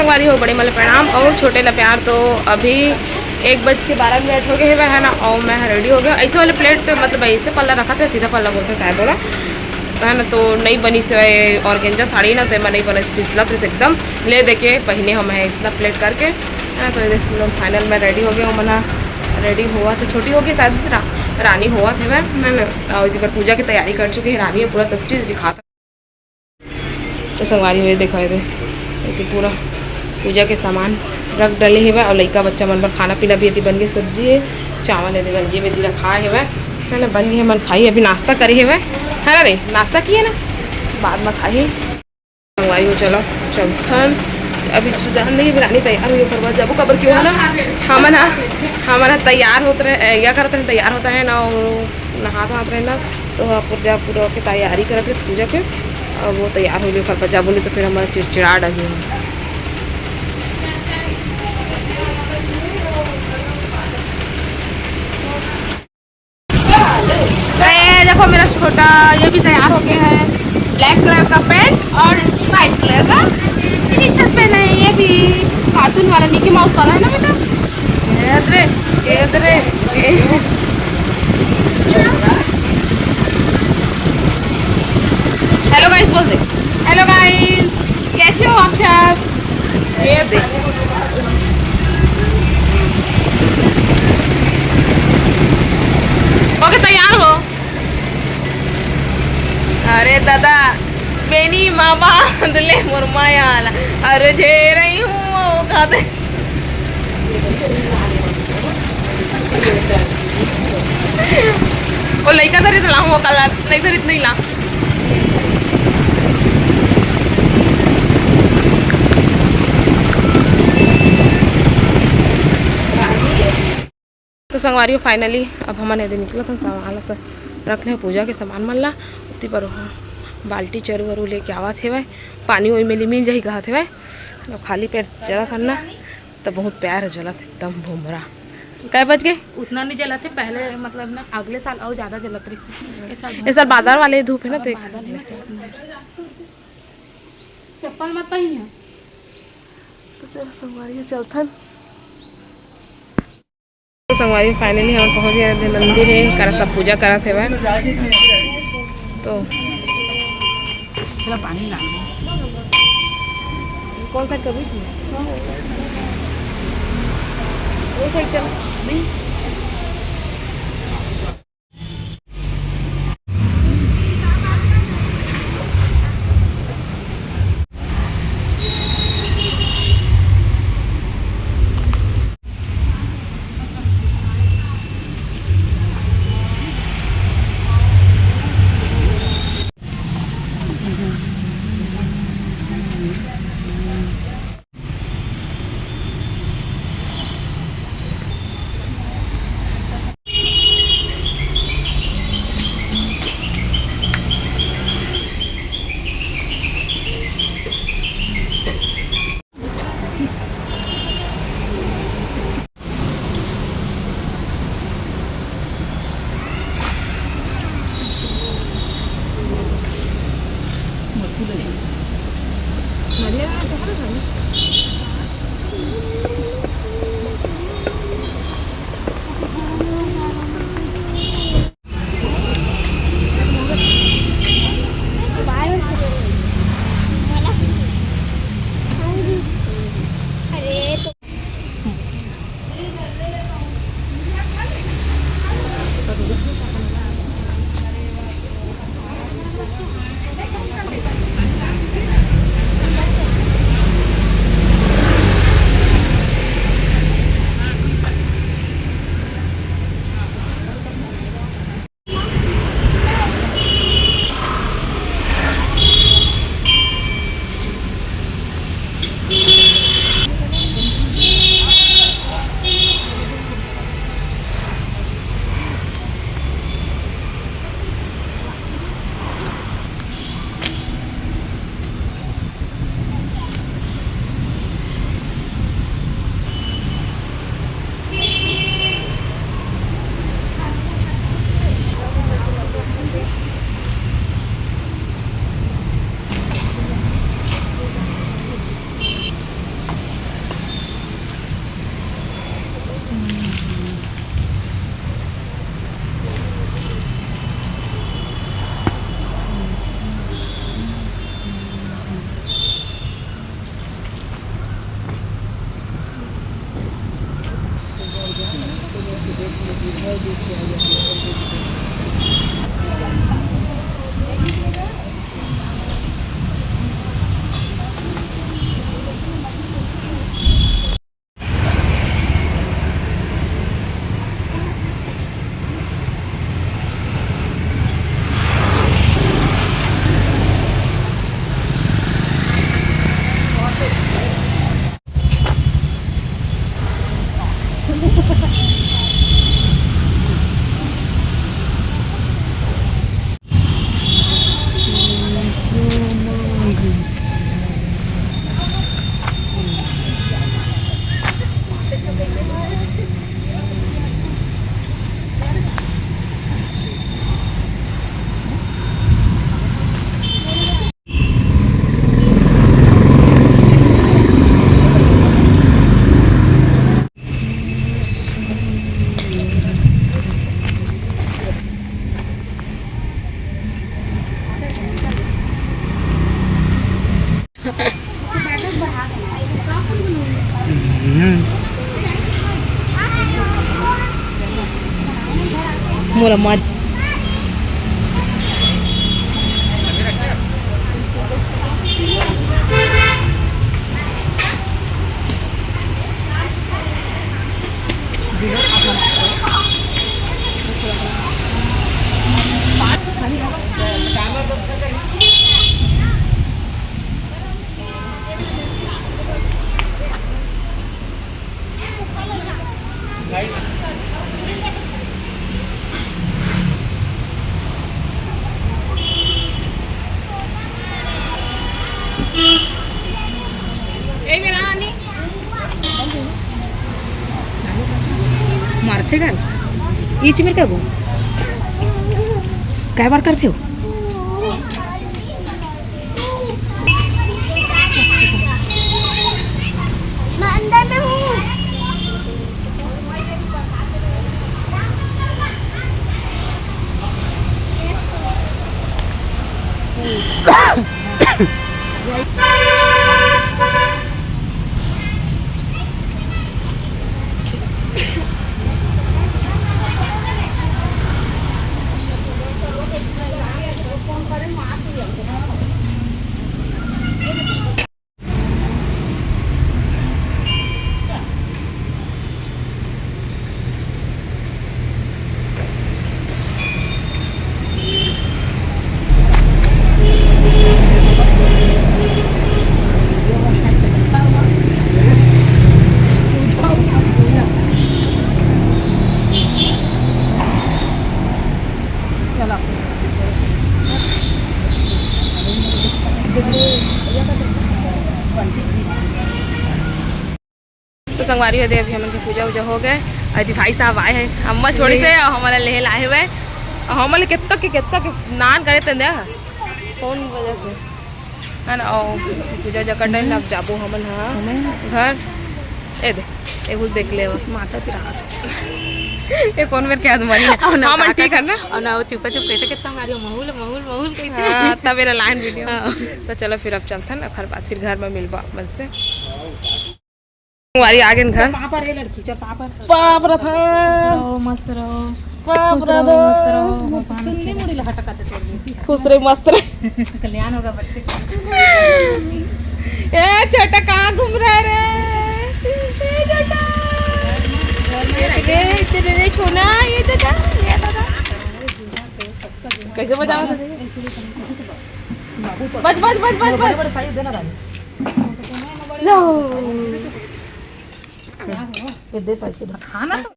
संगवारी हो बड़े मतलब प्रणाम और छोटे ला प्यार। तो अभी 1:12 हो गए है ना, और मैं रेडी हो गया। ऐसे वाले प्लेट मतलब ऐसे पल्ला रखा था, सीधा पल्ला बोलते शायद बोला है ना। तो नहीं बनी से ऑर्गेंजा साड़ी ना, तो मैं नहीं बना फिसला तो एकदम ले दे के पहने हम है इतना प्लेट करके है ना। तो ये फाइनल मैं रेडी हो गया हूँ, मना रेडी हुआ तो छोटी होगी शायद रानी हुआ थे मैं पूजा की तैयारी कर चुकी है। रानी है पूरा सब चीज़ दिखाता तो संगवारी हुए दिखाए थे कि पूरा पूजा के सामान रख डले है और लड़का बच्चा मन पर खाना पीना भी यदि बन गई। सब्जी है, चावल है, गंजी में दिला खाए है ना, बन गई है मन खाई। अभी नाश्ता करी है ना रे, नाश्ता किए ना बाद में खाई संगवारी हो। चलो चौथन अभी सुधार नहीं रानी तैयार हुई करवा जाबो कबर क्यों है ना। हमारा तैयार होते रहे या करते हैं, तैयार होता है ना, नहा हाथ रहे ना। तो पूजा पूरा की तैयारी करते इस पूजा के, और वो तैयार हो गई कल जा बोली तो फिर हमारा चिड़चिड़ा डगी है। देखो मेरा छोटा ये भी तैयार हो गया है, ब्लैक कलर का पैंट और वाइट कलर का टी शर्ट पहना है। ये भी कार्टून वाला मिकी माउस वाला है ना बेटा। हेलो गाइस बोल दे, हेलो गाइस कैसे हो आप सब। ये दे ओके तैयार हो। अरे दादा बेनी मामा दले मुरमाया अरे झे रही हूँ वो खाते वो लड़का धरी तो लाऊं वो कलर नहीं धरी नहीं ला। तो संगवारी फाइनली अब हमारे यदि निकला था सामान से रख ले पूजा के सामान मन ला उतनी पर बाल्टी चरू वरू लेके आवा थे भाई, पानी वही मिली मिल जाही कहा थे भाई। खाली पेट चला था ना तो बहुत प्यार जला थे एकदम भूमरा। कै बज गए उतना नहीं जला थे पहले, मतलब ना अगले साल और ज़्यादा जलत रही। इस साल बादल वाले धूप है ना, देख चप्पल मत पहनिए। तो चलो संगवारी चौथन तो संगवारी फाइनली हम पहुँच गए मंदिर है कर सब पूजा करा थे वह। तो चलो पानी ला कौन साइड कर रही थी वो साइड चल नहीं। मोरा मत मारते काय ईच मेरे काय काय बार करते हो मैं अंदर में हूँ। तो संगवारी हो दे अभी हमन की पूजा उजा हो गए। अभी भाई साहब आए हैं अम्मा छोड़ी से और हमारा लेह लाए हुए और हमारे कितना के नान करे तंदे कौन वजह से है ना। और पूजा उजा करने लग जाबो हमन हाँ घर ए दे एक कुछ देख ले माता पिता ये कौन मेरे क्या तुम्हारी है हाँ मन ठीक है ना और ना वो चुपे चुप कहते कितना मारियो महूल महूल महूल कहते हाँ तब मेरा लाइन वीडियो तो चलो फिर अब चलते हैं ना घर बाद फिर घर में मिलबा मन से हमारी आगे घर वहाँ पर है लड़की चल वहाँ पर बाप रे था रहो मस्त रहो बाप रे मस्त रहो सुनने मुड़ी लहटा काटे छोड़ खुश रहे मस्त रहे कल्याण होगा बच्चे ए छोटा कहाँ घूम रहा है रे ए छोटा तेरे छोना ये दादा कैसे बजाओ बच बच बच बच बच लो दे पैसे खाना तो